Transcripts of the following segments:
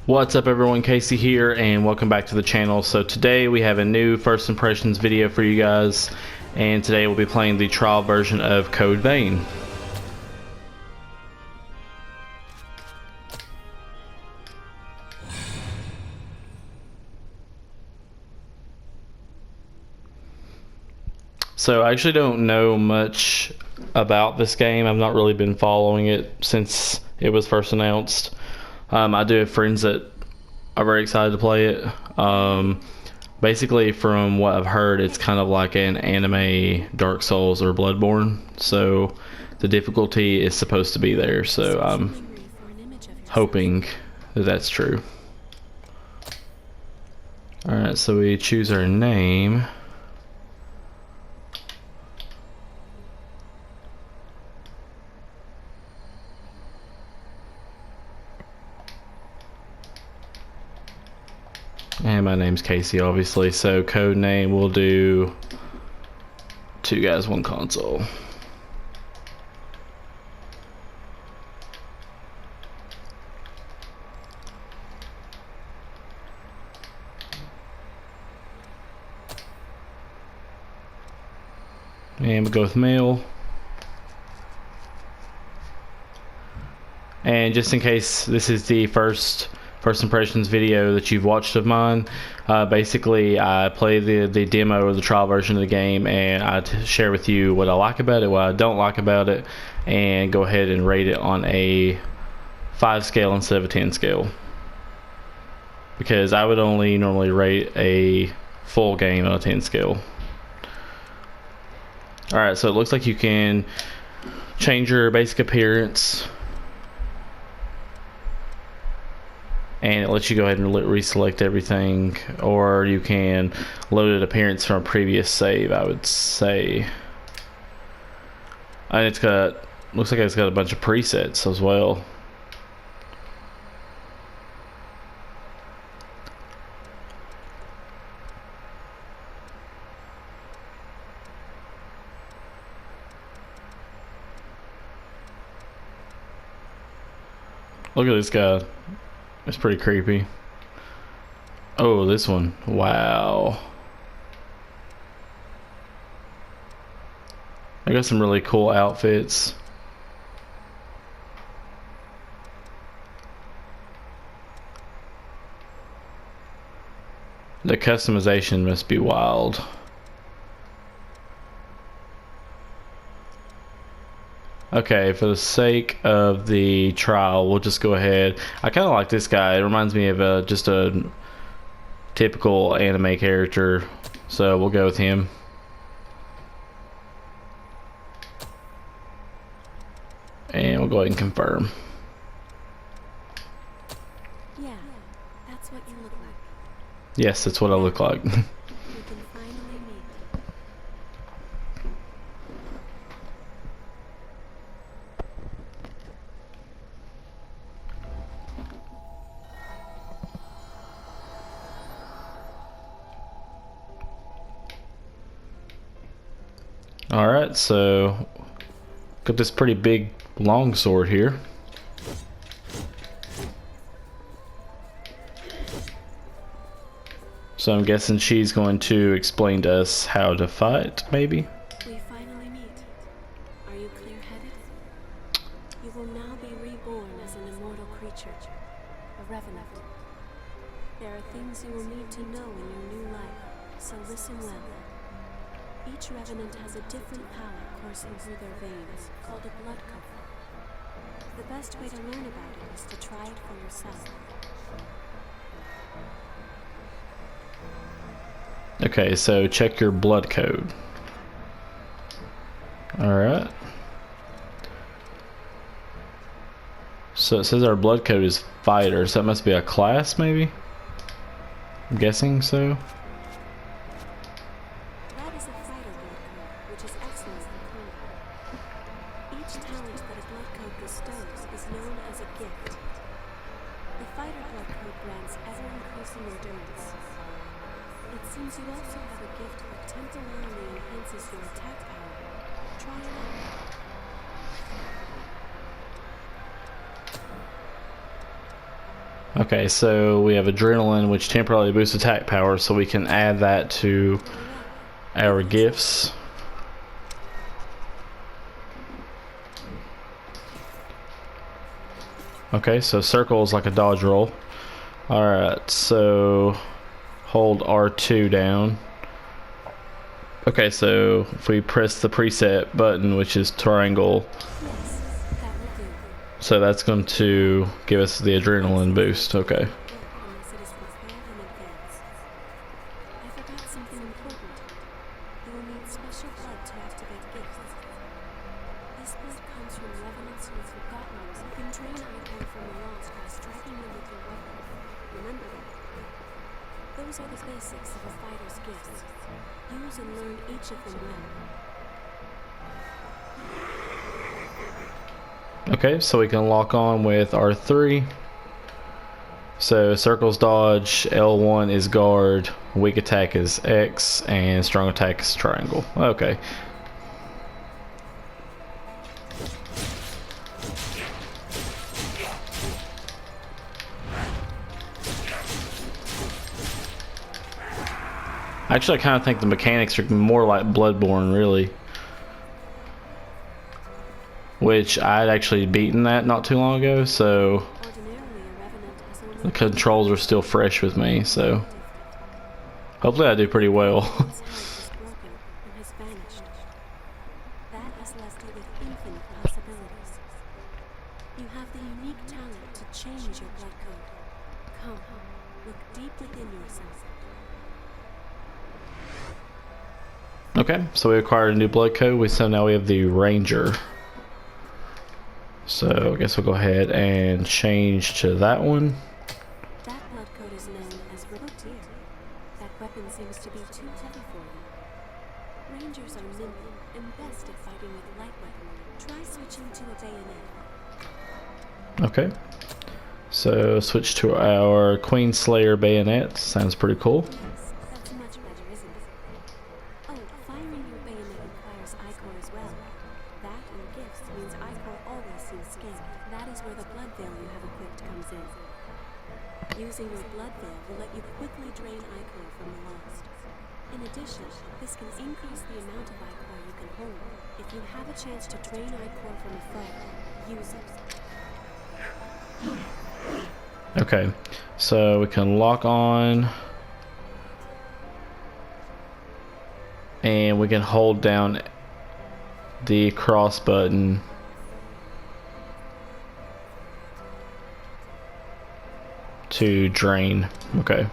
What's up everyone, Casey here and welcome back to the channel. So today we have a new first impressions video for you guys, and today we'll be playing the trial version of Code Vein. So I actually don't know much about this game. I've not really been following it since it was first announced. I do have friends that are very excited to play it. Basically, from what I've heard, it's kind of like an anime Dark Souls or Bloodborne. So the difficulty is supposed to be there. So I'm hoping that that's true. Alright, so we choose our name. And my name's Casey, obviously, so code name we'll do Two Guys, One Console. And we'll go with male. And just in case this is the first impressions video that you've watched of mine, basically I play the demo or the trial version of the game, and I share with you what I like about it, what I don't like about it, and go ahead and rate it on a 5 scale instead of a 10 scale, because I would only normally rate a full game on a 10 scale. Alright, so it looks like you can change your basic appearance, and it lets you go ahead and reselect everything, or you can load an appearance from a previous save, I would say. And it's got, looks like it's got a bunch of presets as well. Look at this guy. It's pretty creepy. Oh, this one. Wow. I got some really cool outfits. The customization must be wild. Okay, for the sake of the trial, we'll just go ahead. I kind of like this guy. It reminds me of just a typical anime character, so we'll go with him. And we'll go ahead and confirm. Yeah, that's what you look like. Yes, that's what I look like. We can finally meet. Alright, so got this pretty big long sword here. So I'm guessing she's going to explain to us how to fight, maybe? We finally meet. Are you clear-headed? You will now be reborn as an immortal creature, a revenant. There are things you will need to know in your new life, so listen well. Each revenant has a different power coursing through their veins, called a blood code. The best way to learn about it is to try it for yourself. Okay, so check your blood code. Alright. So it says our blood code is fighter, so that must be a class, maybe? I'm guessing so. That is a fighter blood code, which is excellent for combat. Each talent that a blood code bestows is known as a gift. The fighter blood code grants ever-increasing endurance. It seems you also have a gift that temporarily enhances your attack power. Try it out. Okay, so we have adrenaline, which temporarily boosts attack power, so we can add that to our gifts. Okay, so circle is like a dodge roll. Alright, so hold R2 down. Okay, so if we press the preset button, which is triangle, so that's going to give us the adrenaline boost. Okay. Unless it is prepared in advance. I forgot something important. You will need special blood to activate gifts. This blood comes from revenants who have forgotten ones. You can drain ichor from the lost by striking them with your weapon. Remember that. Those are the basics of a fighter's gifts. Use and learn each of them well. Okay, so we can lock on with R3. So circle's dodge, L1 is guard, weak attack is X, and strong attack is triangle. Okay. Actually, I kind of think the mechanics are more like Bloodborne, really. Which I'd actually beaten that not too long ago, so the controls are still fresh with me, so hopefully I do pretty well. You have the unique talent to change your blood code. Come, look deep within yourself. Okay, so we acquired a new blood code. So now we have the Ranger. So I guess we'll go ahead and change to that one. That blood code is known as Ribotier. That weapon seems to be too heavy for you. Rangers are nimble and best at fighting with light weaponry. Try switching to a bayonet. Okay. So switch to our Queen Slayer bayonet. Sounds pretty cool. Yes, that's much better, isn't it? Oh, firing your bayonet requires ichor as well. That and gifts means ichor always seems scant. That is where the blood veil you have equipped comes in. Using your blood veil will let you quickly drain ichor from the lost. In addition, this can increase the amount of ichor you can hold. If you have a chance to drain ichor from a foe, use it. Okay, so we can lock on and we can hold down the cross button to drain. Okay.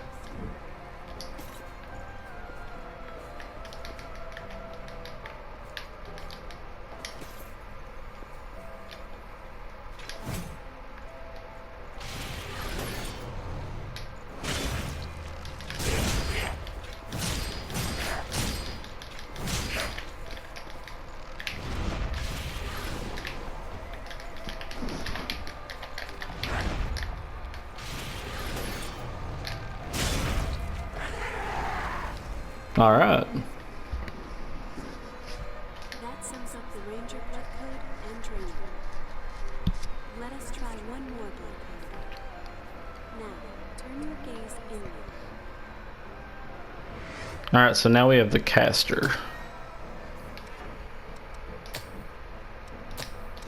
All right. That sums up the Ranger blood code and training. Let us try one more blood code. Now, turn your gaze inward. All right, so now we have the caster.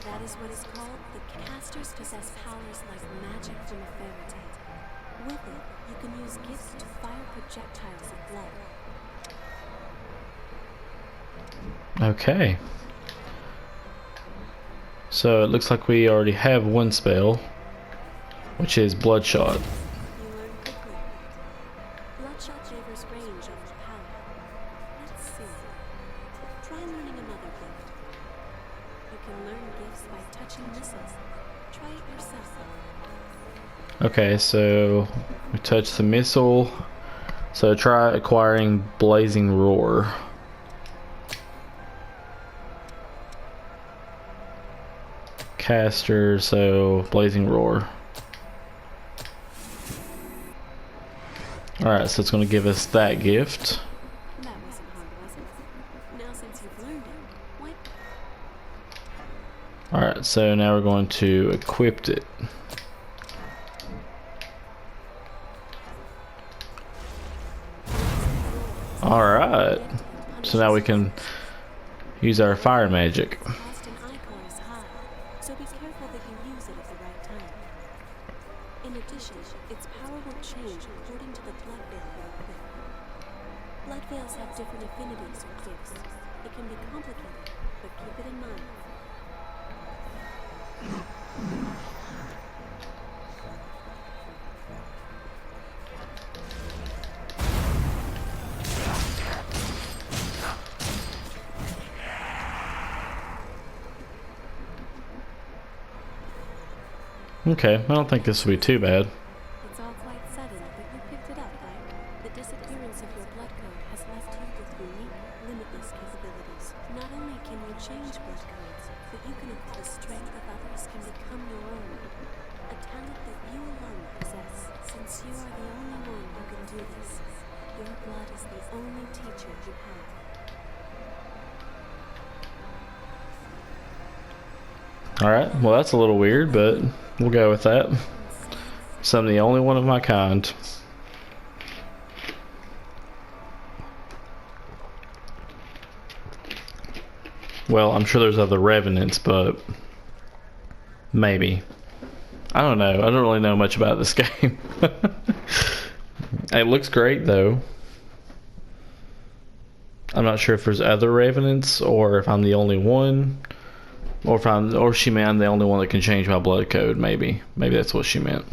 That is what is called the casters possess powers like magic from a fairy tale. With it, you can use gifts to fire projectiles of blood. Okay. So it looks like we already have one spell, which is Bloodshot. You learn quickly. Bloodshot favors range over power. Let's see. Try learning another gift. You can learn gifts by touching missiles. Try it yourself. Okay, so we touch the missile. So try acquiring Blazing Roar. Caster, so Blazing Roar. Alright, so it's going to give us that gift. That wasn't hard, was it? Now since you've learned it, wipe. Alright, so now we're going to equip it. So now we can use our fire magic. Cost an ichor is high, so be careful that you use it at the right time. In addition, its power will change according to the blood veil you equip. Blood veils have different affinities or gifts. It can be complicated, but keep it in mind. Okay, I don't think this will be too bad. It's all quite sudden, but you picked it up, right? The disappearance of your blood code has left you with unique, limitless capabilities. Not only can you change blood codes, but you can equip the strength of others can become your own. A talent that you alone possess. Since you are the only one who can do this, your blood is the only teacher you have. Alright, well that's a little weird, but we'll go with that. So I'm the only one of my kind. Well, I'm sure there's other revenants, but maybe. I don't know. I don't really know much about this game. It looks great though. I'm not sure if there's other revenants or if I'm the only one. Or if I'm the only one that can change my blood code, maybe. Maybe that's what she meant.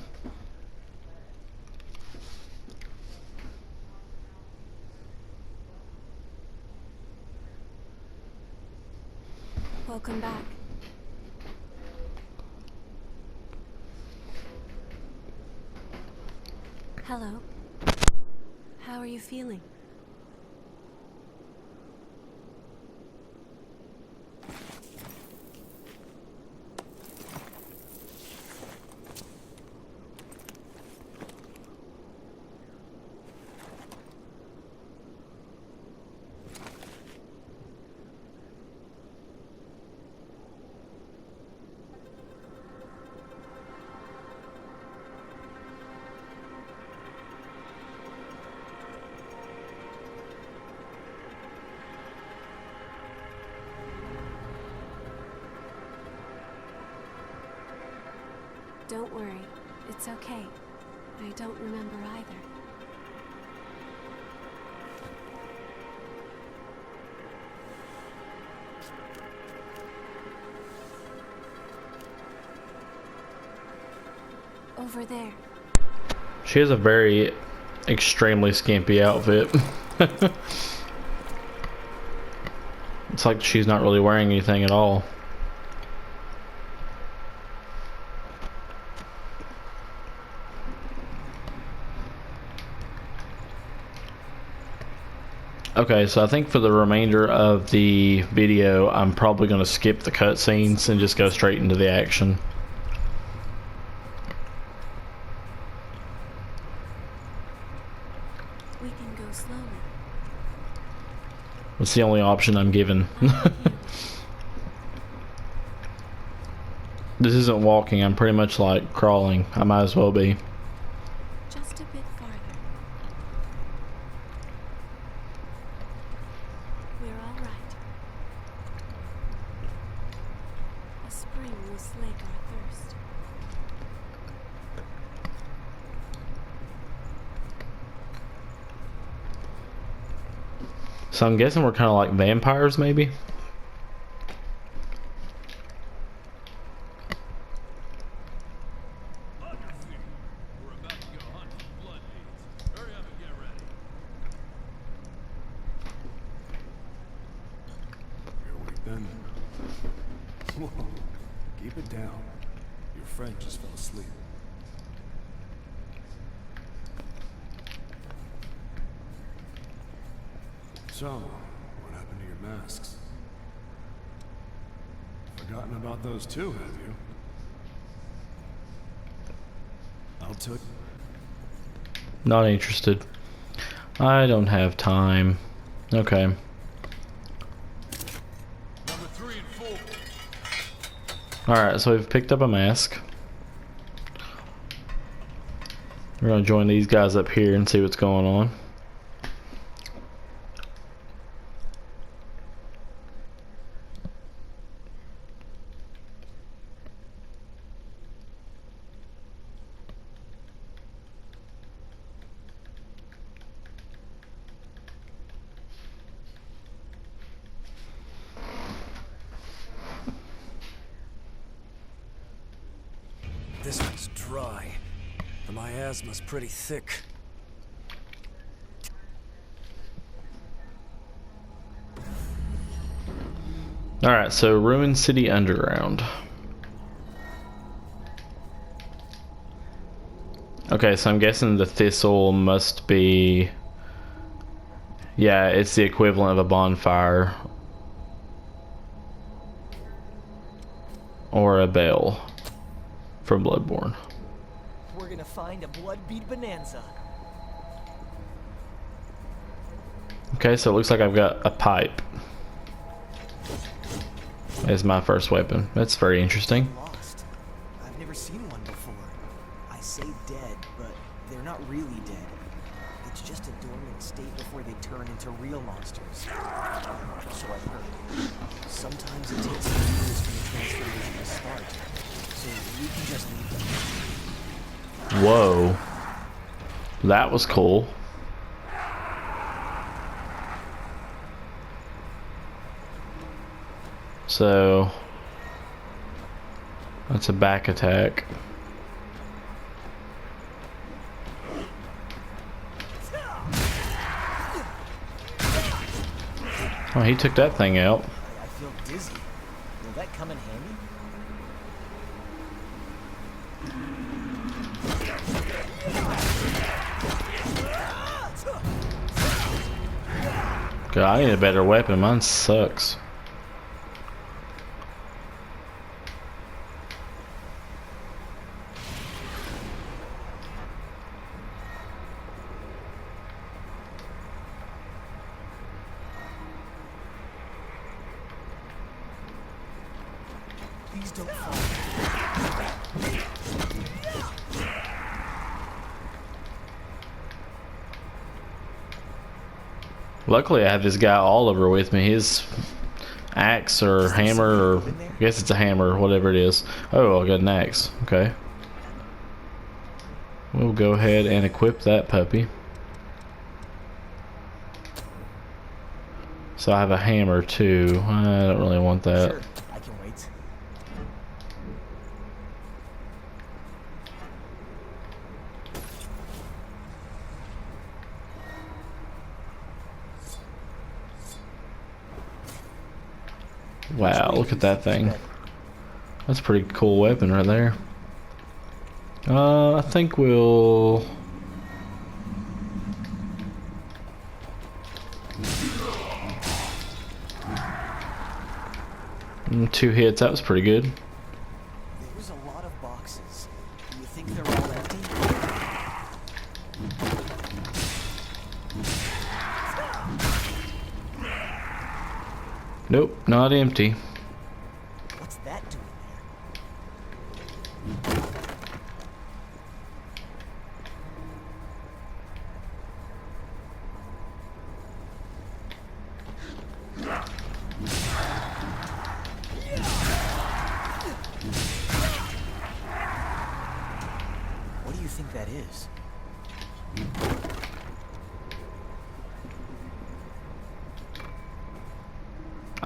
Welcome back. Hello. How are you feeling? Don't worry, it's okay. I don't remember either. Over there. She has a very extremely skimpy outfit. It's like she's not really wearing anything at all. Okay, so I think for the remainder of the video, I'm probably going to skip the cutscenes and just go straight into the action. We can go slowly. That's the only option I'm given. This isn't walking, I'm pretty much like crawling. I might as well be. Just a bit farther. We're all right. A spring will slake our thirst. So I'm guessing we're kind of like vampires, maybe? Whoa, keep it down. Your friend just fell asleep. So, what happened to your masks? Forgotten about those too, have you? I'll take. Not interested. I don't have time. Okay. Number 3 and 4. Alright, so we've picked up a mask. We're gonna join these guys up here and see what's going on. dry. And my asthma's pretty thick. Alright, so Ruin City Underground. Okay, so I'm guessing the thistle must be... Yeah, it's the equivalent of a bonfire. Or a bell from Bloodborne. We're gonna find a blood-bead bonanza. Okay, so it looks like I've got a pipe as my first weapon. That's very interesting. Lost. I've never seen one before. I say dead, but they're not really dead. It's just a dormant state before they turn into real monsters. So I've heard. Sometimes it takes years for the transformation to start. So we can just leave them. Whoa. That was cool. So that's a back attack. Oh, he took that thing out. I feel dizzy. Will that come in handy? God, I need a better weapon. Mine sucks. Please don't fall. Luckily, I have this guy Oliver with me. His axe or hammer, or I guess it's a hammer, whatever it is. Oh, I got an axe. Okay. We'll go ahead and equip that puppy. So I have a hammer too. I don't really want that. Sure, I can wait. Wow, look at that thing. That's a pretty cool weapon right there. I think we'll... Two hits, that was pretty good. There's a lot of boxes. Do you think they're all empty? Nope, not empty. What's that doing What do you think that is?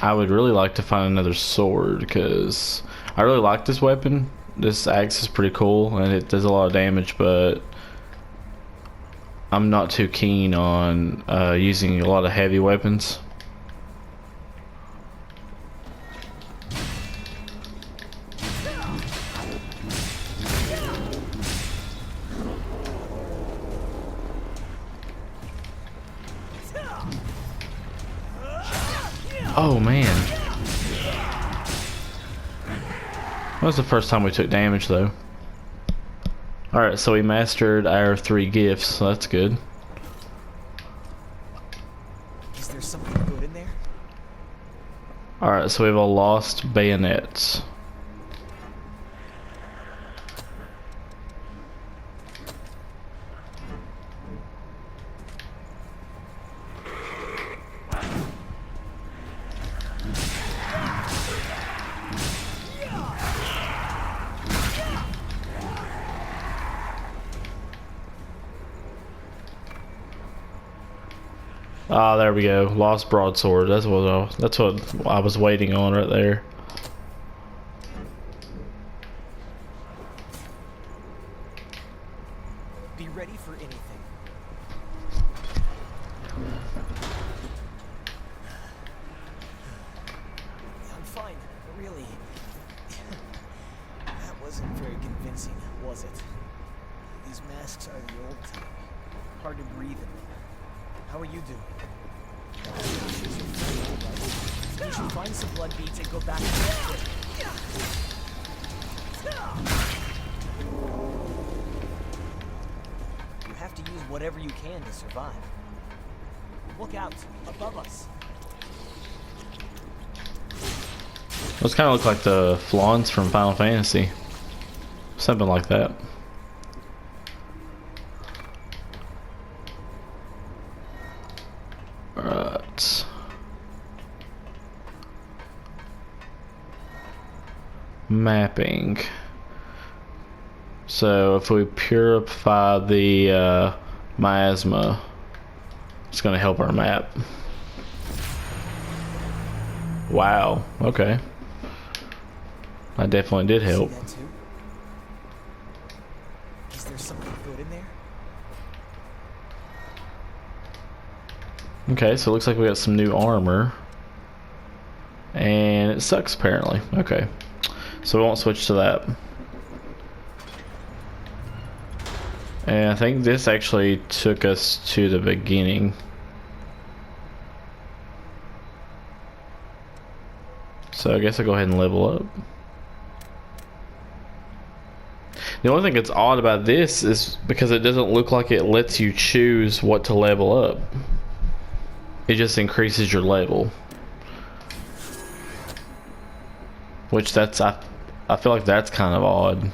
I would really like to find another sword because I really like this weapon. This axe is pretty cool and it does a lot of damage, but I'm not too keen on using a lot of heavy weapons. Oh man. That was the first time we took damage though. Alright, so we mastered our 3 gifts, so that's good. Is there something good in there? Alright, so we have a lost bayonets. Ah, there we go. Lost broadsword. That's what I was waiting on right there. really... That wasn't very convincing, was it? These masks are the old type. Hard to breathe in them. How are you doing? You should find some blood beads and go back to the You have to use whatever you can to survive. Look out, above us. Those kind of look like the flauns from Final Fantasy. Something like that. Right. Mapping. So if we purify the miasma, it's going to help our map. Wow. Okay. That definitely did help. See that too? Is there something good in there? Okay, so it looks like we got some new armor. And it sucks apparently. Okay. So we won't switch to that. And I think this actually took us to the beginning. So I guess I'll go ahead and level up. The only thing that's odd about this is because it doesn't look like it lets you choose what to level up. It just increases your level. Which that's, I feel like that's kind of odd.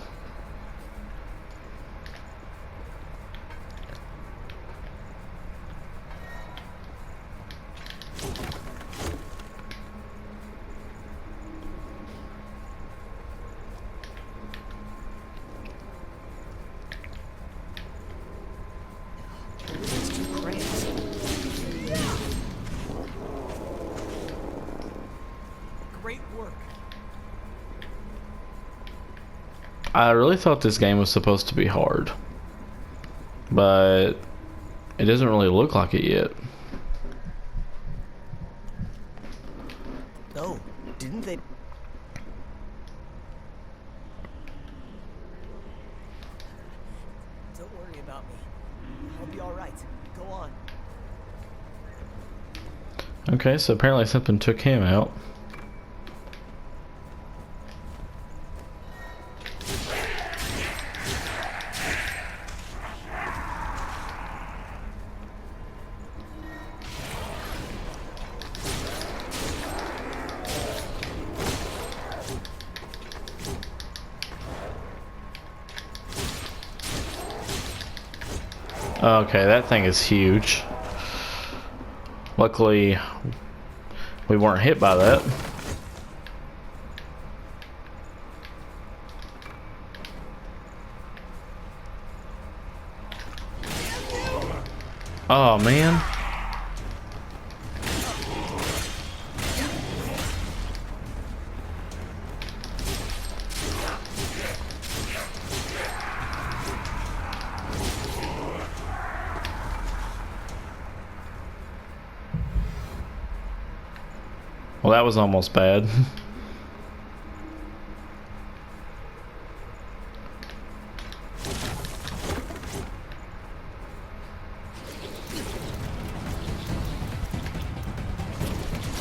It's too cramped. Great work. I really thought this game was supposed to be hard, but it doesn't really look like it yet. Oh, didn't they? Don't worry about me. I'll be alright. Go on. Okay, so apparently something took him out. Okay, that thing is huge. Luckily, we weren't hit by that. Oh, man. Well, that was almost bad.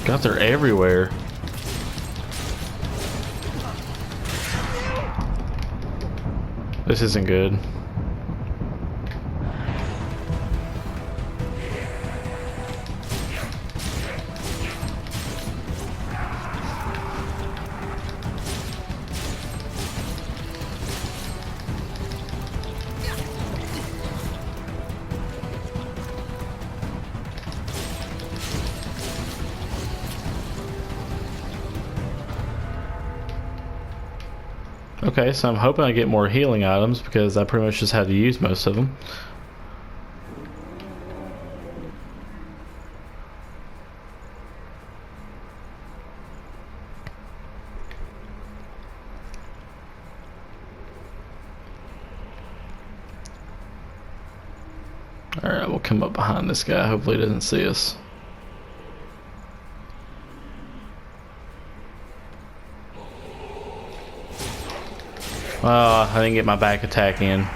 God, they're everywhere. This isn't good. Okay, so I'm hoping I get more healing items because I pretty much just had to use most of them. Alright, we'll come up behind this guy. Hopefully he doesn't see us. I didn't get my back attack in.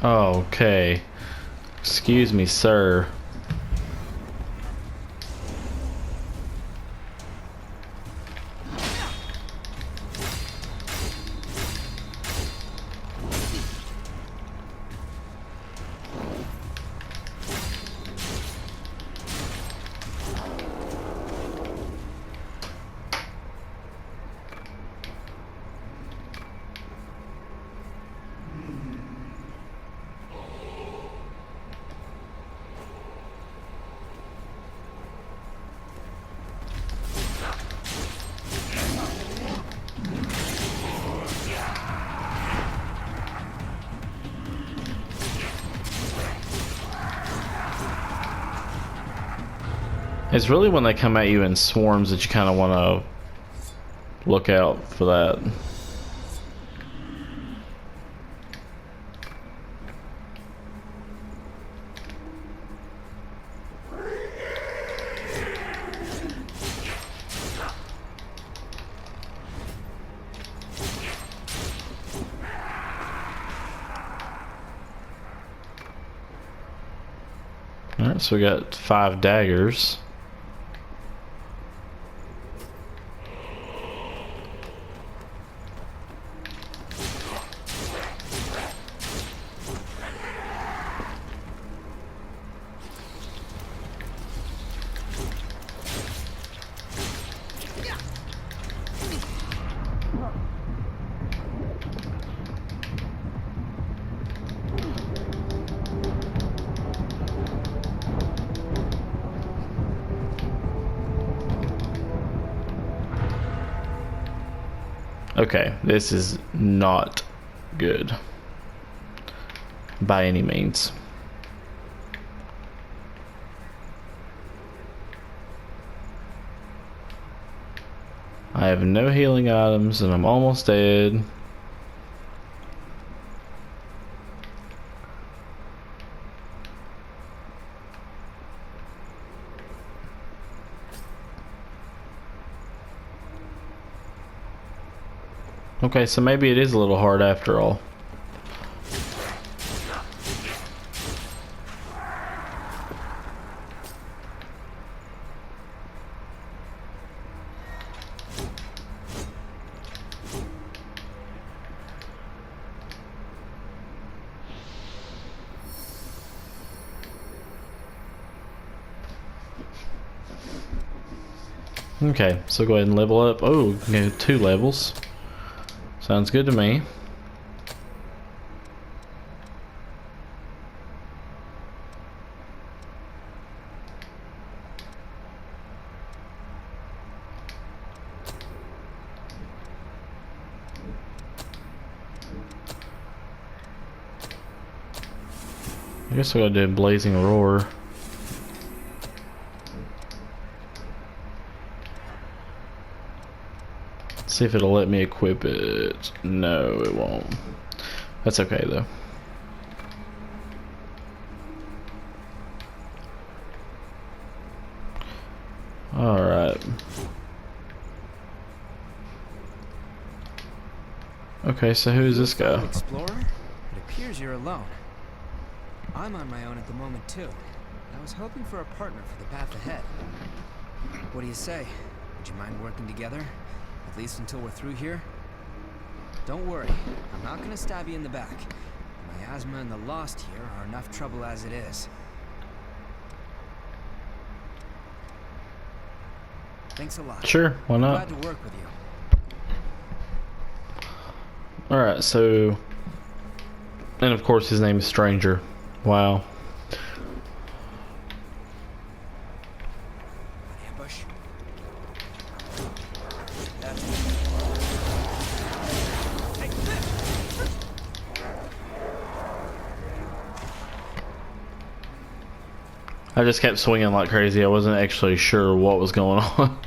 Okay. Excuse me, sir. It's really when they come at you in swarms that you kind of want to look out for that. Alright, so we got 5 daggers. Okay, this is not good by any means. I have no healing items and I'm almost dead. Okay, so maybe it is a little hard after all. Okay, so go ahead and level up. Oh, okay, 2 levels. Sounds good to me. I guess I gotta do a blazing roar. See if it'll let me equip it. No, it won't. That's okay though. Alright. Okay, so who's this guy? Explorer? It appears you're alone. I'm on my own at the moment too. I was hoping for a partner for the path ahead. What do you say? Would you mind working together? At least until we're through here? Don't worry, I'm not gonna stab you in the back. My asthma and the Lost here are enough trouble as it is. Thanks a lot. Sure, why not? Glad to work with you. Alright, so... And of course his name is Stranger. Wow. Ambush. I just kept swinging like crazy. I wasn't actually sure what was going on.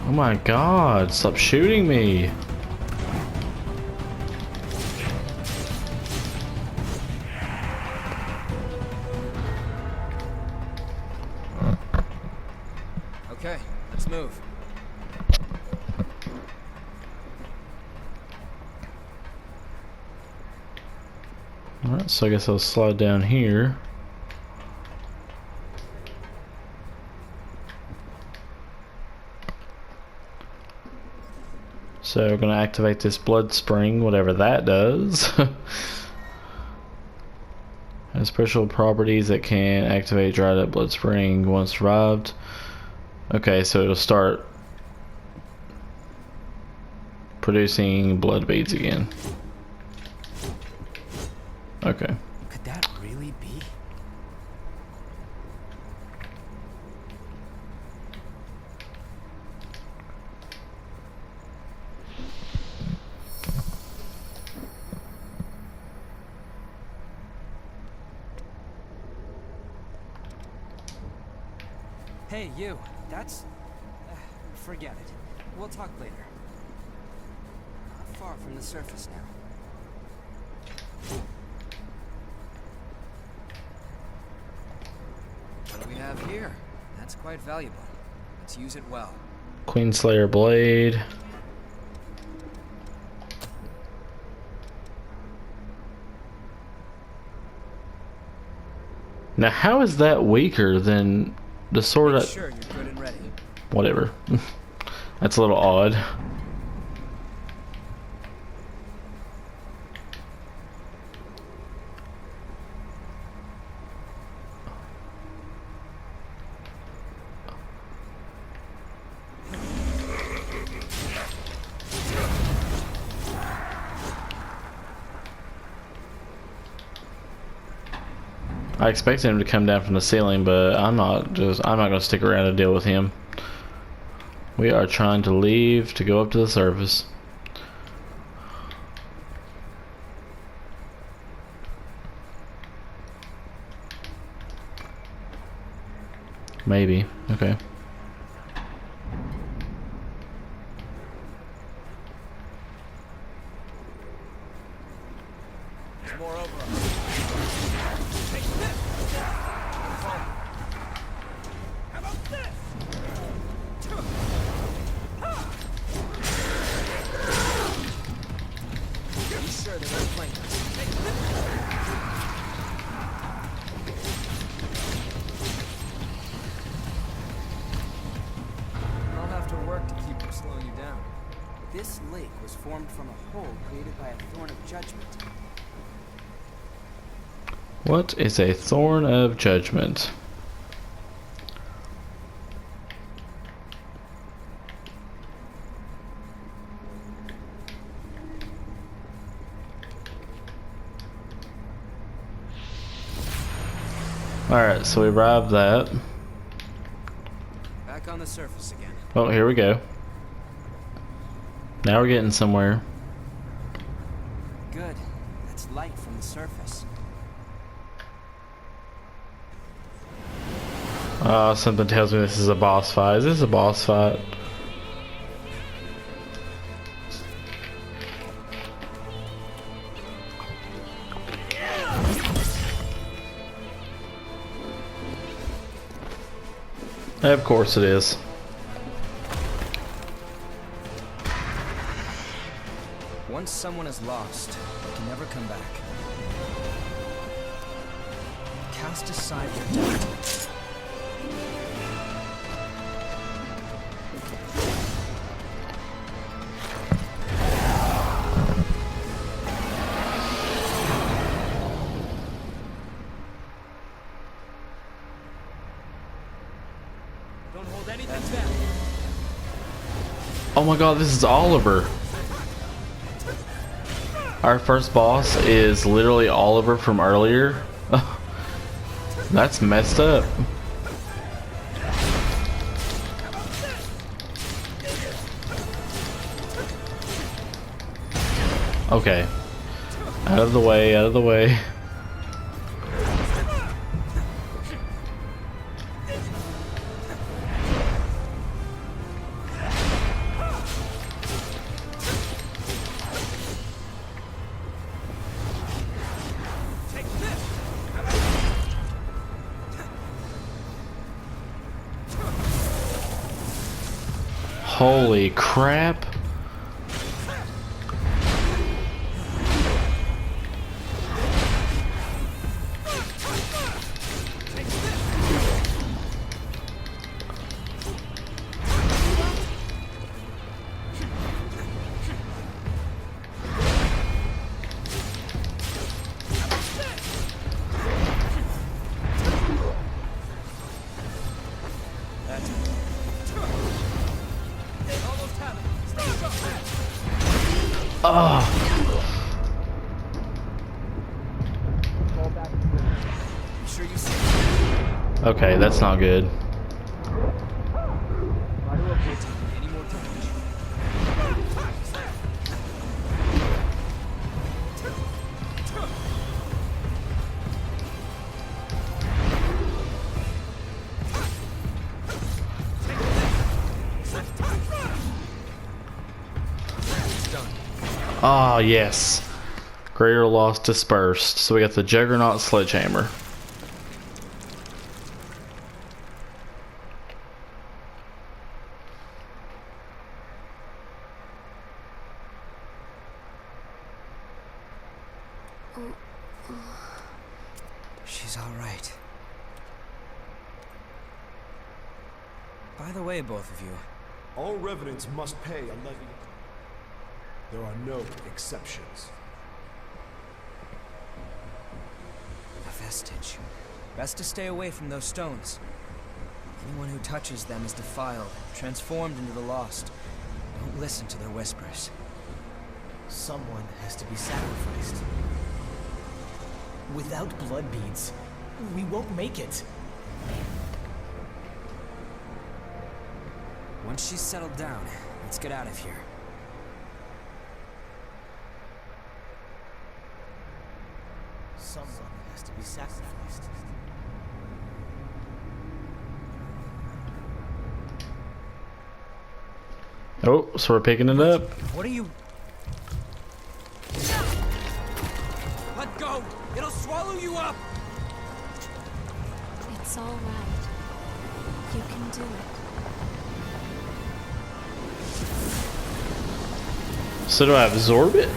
Oh my god, stop shooting me. Okay, let's move. Alright, so I guess I'll slide down here. So we're going to activate this blood spring, whatever that does. Has special properties that can activate dried up blood spring once revived. Okay, so it'll start producing blood beads again. Okay. Could that really be? Hey, you. That's... forget it. We'll talk later. Not far from the surface now. What do we have here? That's quite valuable. Let's use it well. Queenslayer blade. Now how is that weaker than the sword? Make sure you're good and ready. Whatever. That's a little odd. I expected him to come down from the ceiling, but I'm not gonna stick around to deal with him. We are trying to leave to go up to the surface. Maybe. Okay. There's more over us. I'll have to work to keep from slowing you down. This lake was formed from a hole created by a thorn of judgment. What is a thorn of judgment? Alright, so we arrived that. Back on the surface again. Oh, here we go. Now we're getting somewhere. Good. That's light from the surface. Something tells me this is a boss fight. Is this a boss fight? Of course it is. Once someone is lost, they can never come back. Cast aside their doubt. Don't hold anything back. Oh my god, this is Oliver. Our first boss is literally Oliver from earlier. That's messed up. Okay. Out of the way, out of the way. Holy crap. Oh. Sure you see? Okay, that's not good. Any more damage? Ah, yes. Greater loss dispersed. So we got the Juggernaut Sledgehammer. She's all right. By the way, both of you, All revenants must pay a levy. There are no exceptions. a vestige. Best to stay away from those stones. Anyone who touches them is defiled, transformed into the lost. Don't listen to their whispers. Someone has to be sacrificed. Without blood beads, we won't make it. Once she's settled down, let's get out of here. Someone has to be sacrificed. Oh, so we're picking it up. What are you... Let go! It'll swallow you up! It's all right. You can do it. So do I absorb it?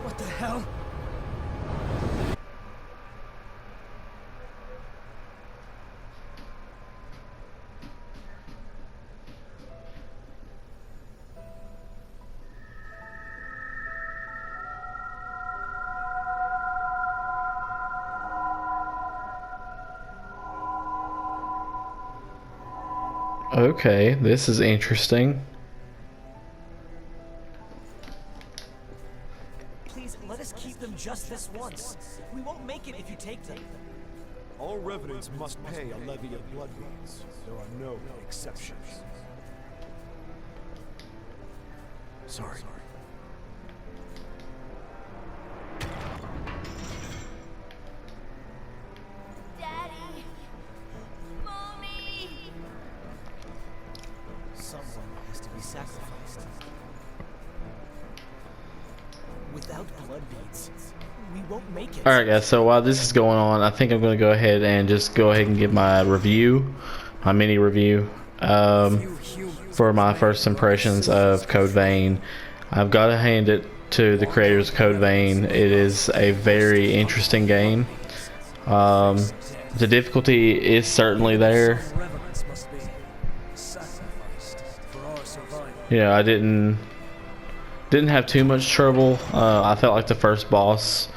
What the hell? Okay, this is interesting. Please, let us keep them just this once. We won't make it if you take them. All revenants must pay a levy of blood beads. There are no exceptions. Sorry. Daddy! Mommy! Someone has to be sacrificed. Without blood beads, we won't make it. Alright guys, so while this is going on, I think I'm going to go ahead and just go ahead and give my review, my mini review, for my first impressions of Code Vein. I've got to hand it to the creators of Code Vein. It is a very interesting game. The difficulty is certainly there. Yeah, I didn't have too much trouble. I felt like the first boss,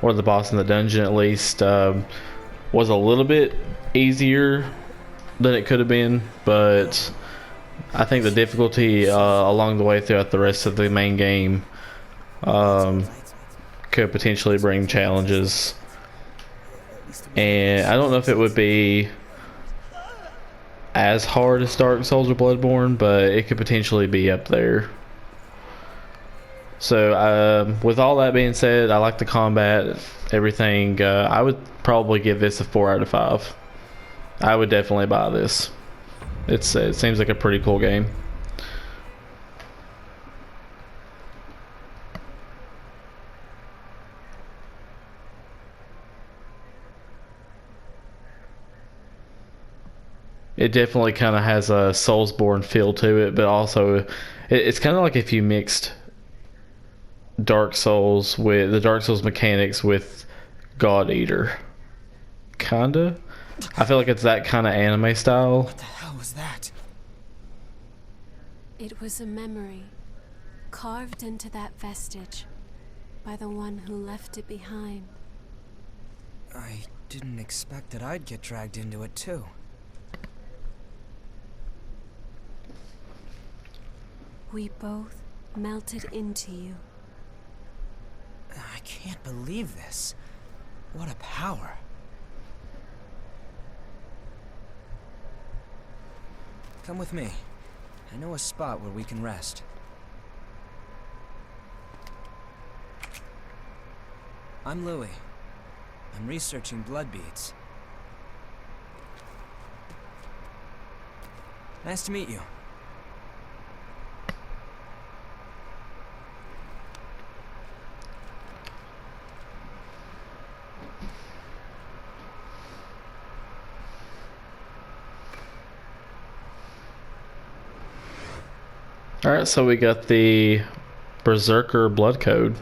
or the boss in the dungeon at least, was a little bit easier than it could have been, but I think the difficulty along the way throughout the rest of the main game could potentially bring challenges. And I don't know if it would be as hard as Dark Souls or Bloodborne, but it could potentially be up there. So with all that being said, I like the combat, everything. I would probably give this a 4 out of 5. I would definitely buy this. It seems like a pretty cool game. It definitely kind of has a Soulsborne feel to it, but also it's kind of like if you mixed Dark Souls with the Dark Souls mechanics with God Eater. Kinda. I feel like it's that kind of anime style. What the hell was that? It was a memory, carved into that vestige by the one who left it behind. I didn't expect that I'd get dragged into it too. We both melted into you. I can't believe this. What a power. Come with me. I know a spot where we can rest. I'm Louis. I'm researching blood beads. Nice to meet you. Alright, so we got the Berserker Blood Code.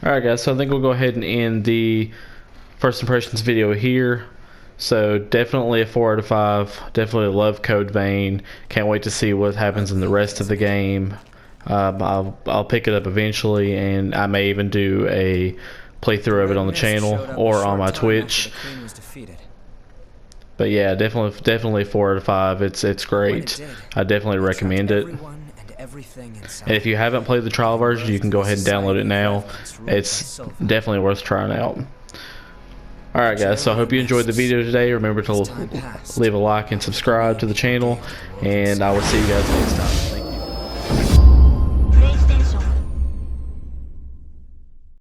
Alright guys, so I think we'll go ahead and end the first impressions video here. So definitely a 4 out of 5. Definitely love Code Vein. Can't wait to see what happens in the rest of the game. I'll pick it up eventually, and I may even do a playthrough of it on the channel or on my Twitch. But yeah, definitely 4 out of 5. It's great. I definitely recommend it. And if you haven't played the trial version, you can go ahead and download it now. It's definitely worth trying out. Alright guys, so I hope you enjoyed the video today. Remember to leave a like and subscribe to the channel, and I will see you guys next time.